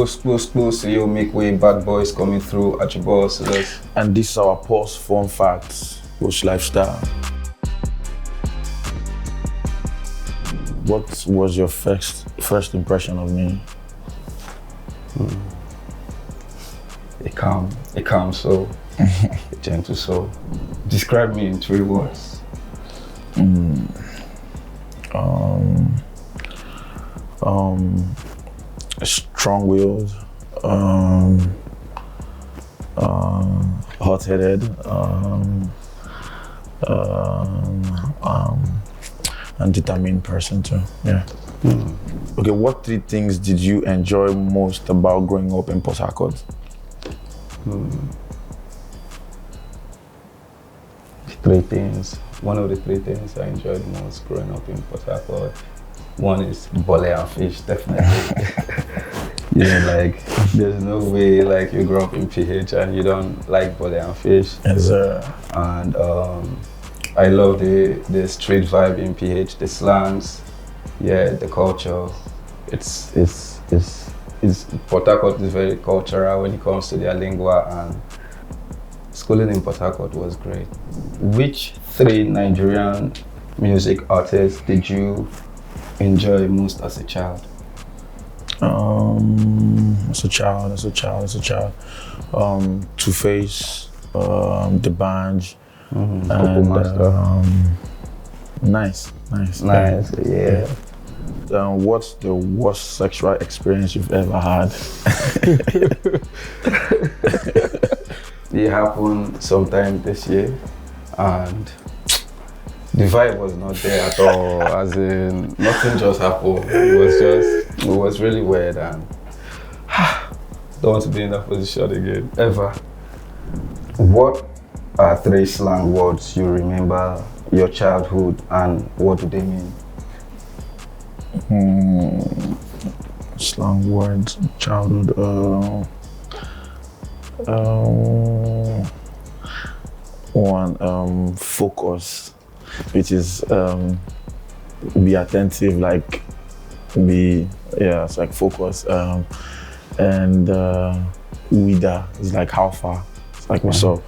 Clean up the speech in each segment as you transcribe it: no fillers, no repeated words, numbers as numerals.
Post, you make way, bad boys coming through, Ajebo Hustlers. And this is our post fun facts, post lifestyle. What was your first impression of me? A calm soul, a gentle soul. Describe me in 3 words. Strong-willed, hot-headed, and determined person too. Yeah. Okay, what 3 things did you enjoy most about growing up in Port Harcourt? 3 things. One of the 3 things I enjoyed most growing up in Port Harcourt. One is bole and fish, definitely. Like there's no way like you grow up in PH and you don't like bole and fish. Yes, And I love the street vibe in PH, the slangs, the culture. It's Port Harcourt is very cultural when it comes to their lingua, and schooling in Port Harcourt was great. Which 3 Nigerian music artists did you enjoy most as a child? As a child. Two-Face, The Banj, and nice. Yeah. What's the worst sexual experience you've ever had? It happened sometime this year, and the vibe was not there at all. As in, nothing just happened. It was really weird, and don't want to be in that position again, ever. What are 3 slang words you remember your childhood, and what do they mean? Slang words, childhood. One, focus, which is be attentive, like it's like focus. And Wida is like how far, it's like what's up.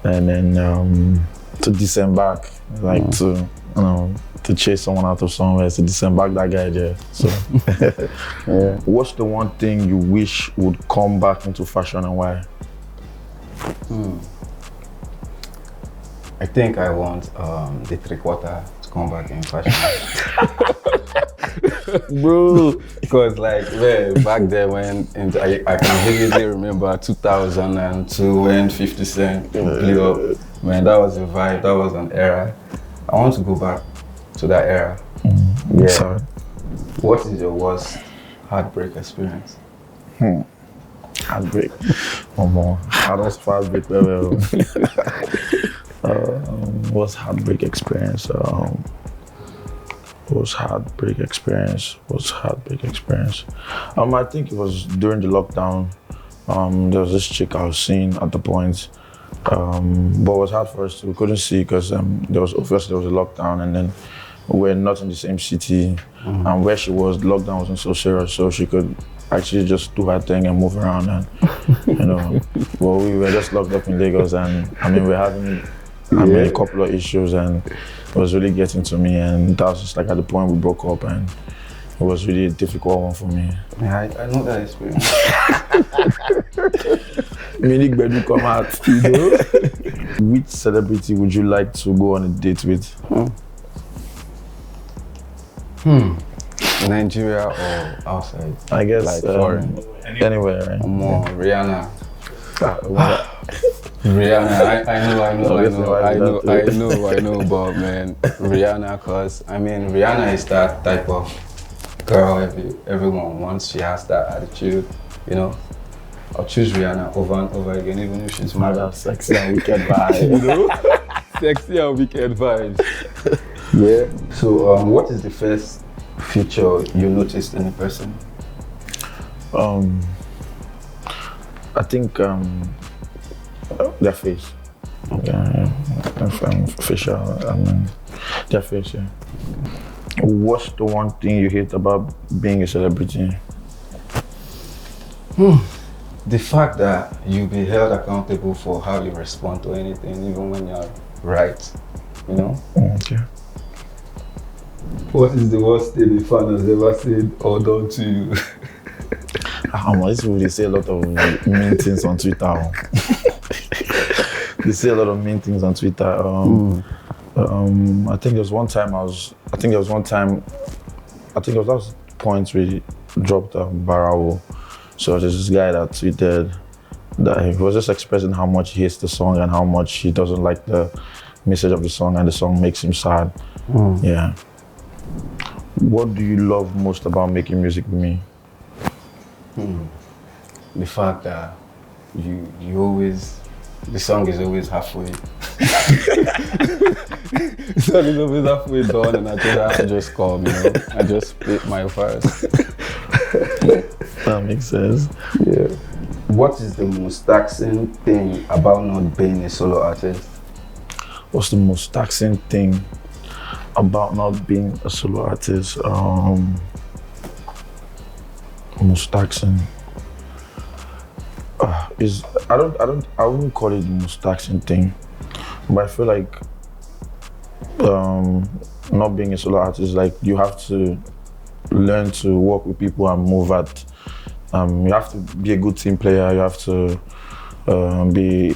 And then to disembark, like to chase someone out of somewhere, to disembark that guy there. So what's the one thing you wish would come back into fashion, and why? I think I want the 3/4 to come back in fashion. Bro, because like back there when I can vividly remember 2002 when 50 Cent blew up. Man, that was a vibe, that was an era. I want to go back to that era. Sorry. What is your worst heartbreak experience? Heartbreak. Oh more. Hardest heartbreak ever. What's heartbreak experience? What's heartbreak experience? I think it was during the lockdown. There was this chick I was seeing at the point. But it was hard for us we couldn't see because there was a lockdown, and then we're not in the same city. And where she was, the lockdown wasn't so serious, so she could actually just do her thing and move around, and well, we were just locked up in Lagos, and we're having a couple of issues, and it was really getting to me, and that was just like at the point we broke up, and it was really a difficult one for me. Yeah, I know that experience. Meaning when you come out, Which celebrity would you like to go on a date with? Nigeria or outside? I guess like foreign. Anywhere, right? More Rihanna. Rihanna, I know, but man, Rihanna, cause Rihanna is that type of girl everyone wants. She has that attitude, I'll choose Rihanna over and over again, even if she's mad. Sexy and wicked vibes, Sexy and wicked vibes. Yeah. So, what is the first feature you noticed in a person? I think their face. Okay. Facial. Their face. Yeah. What's the one thing you hate about being a celebrity? The fact that you'll be held accountable for how you respond to anything, even when you're right, you know? Okay. What is the worst thing a fan has ever said or done to you? These people, they say a lot of mean things on Twitter. They say a lot of mean things on Twitter. I think there was one time that was the point where he dropped Barrow. So there's this guy that tweeted that he was just expressing how much he hates the song and how much he doesn't like the message of the song, and the song makes him sad. Yeah. What do you love most about making music with me? The fact that you always, the song is always halfway. The song is always halfway done, and I have to just come, you know. I just spit my verse. That makes sense. Yeah. What is the most taxing thing about not being a solo artist? What's the most taxing thing about not being a solo artist? Most taxing is I wouldn't call it the most taxing thing, but I feel like not being a solo artist, like you have to learn to work with people and move at. You have to be a good team player. You have to be,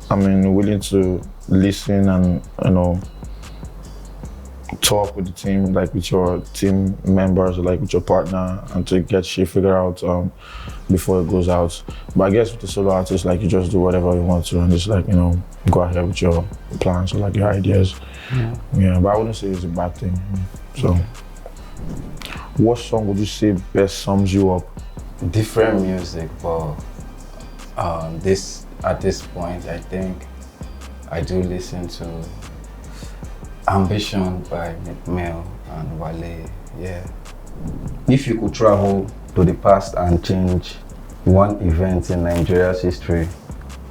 willing to listen and, you know, talk with the team, like with your team members, or like with your partner, and to get shit figured out before it goes out. But I guess with the solo artist, like you just do whatever you want to and just like, you know, go ahead with your plans or like your ideas. Yeah, but I wouldn't say it's a bad thing. So, what song would you say best sums you up? Different music, but at this point, I think I do listen to Ambition by McMill and Wale. Yeah. If you could travel to the past and change one event in Nigeria's history,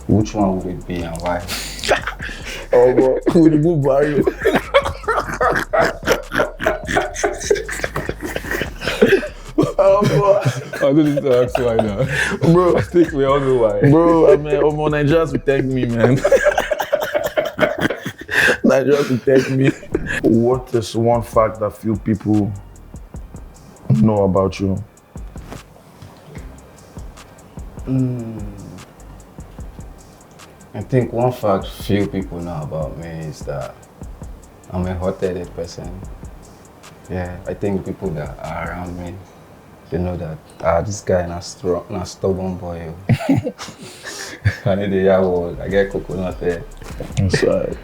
which one would it be and why? Oh, who the good Barry? Oh, boy. I don't need to ask why now. Bro, I think we all know why. bro, I mean, Nigerians will thank me, man. Nigerians will thank me. What is one fact that few people know about you? I think one fact few people know about me is that I'm a hot-headed person. Yeah, I think people that are around me, they know that this guy na stubborn boy. I need a yard, I get coconut there. Inside.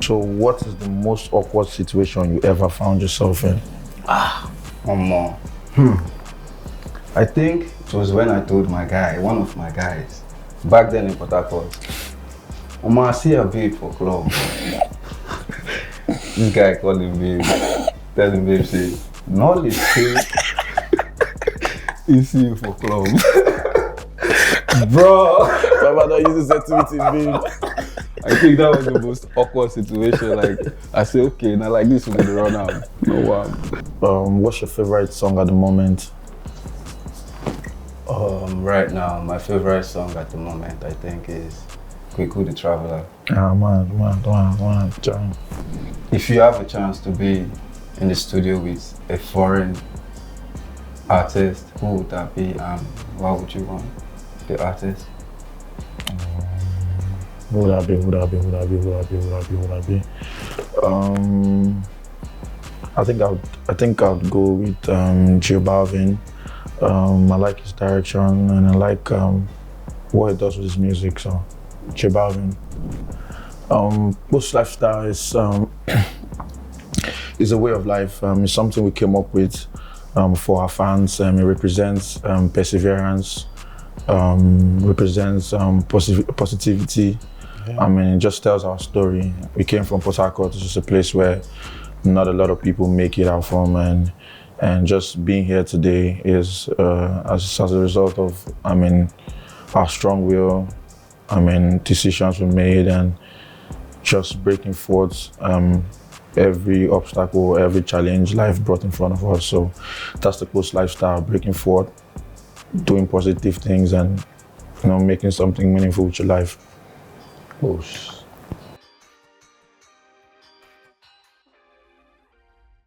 So what is the most awkward situation you ever found yourself in? One more. I think it was when I told my guy, one of my guys, back then in Port Harcourt, I see a babe for club. This guy called him babe, tell him babe, say, no listen, he see you for club. Bro! Baba don't use this activity, babe. I think that was the most awkward situation. Like, I say, okay, now like this, we're gonna run out. No one. What's your favorite song at the moment? Right now, my favorite song at the moment, I think, is Piego the Traveler. Man, John. If you have a chance to be in the studio with a foreign artist, who would that be and why would you want the artist? Who would that be? I think I would go with J Balvin. I like his direction and I like what he does with his music. So J Balvin. Post lifestyle is is a way of life. It's something we came up with for our fans. It represents perseverance. Represents positivity. Yeah. I mean, it just tells our story. We came from Port Harcourt. It's just a place where not a lot of people make it out from, and just being here today is as a result of, I mean, our strong will. I mean, decisions were made and just breaking forth every obstacle, every challenge life brought in front of us. So that's the coach lifestyle, breaking forward, doing positive things, and making something meaningful with your life. Push.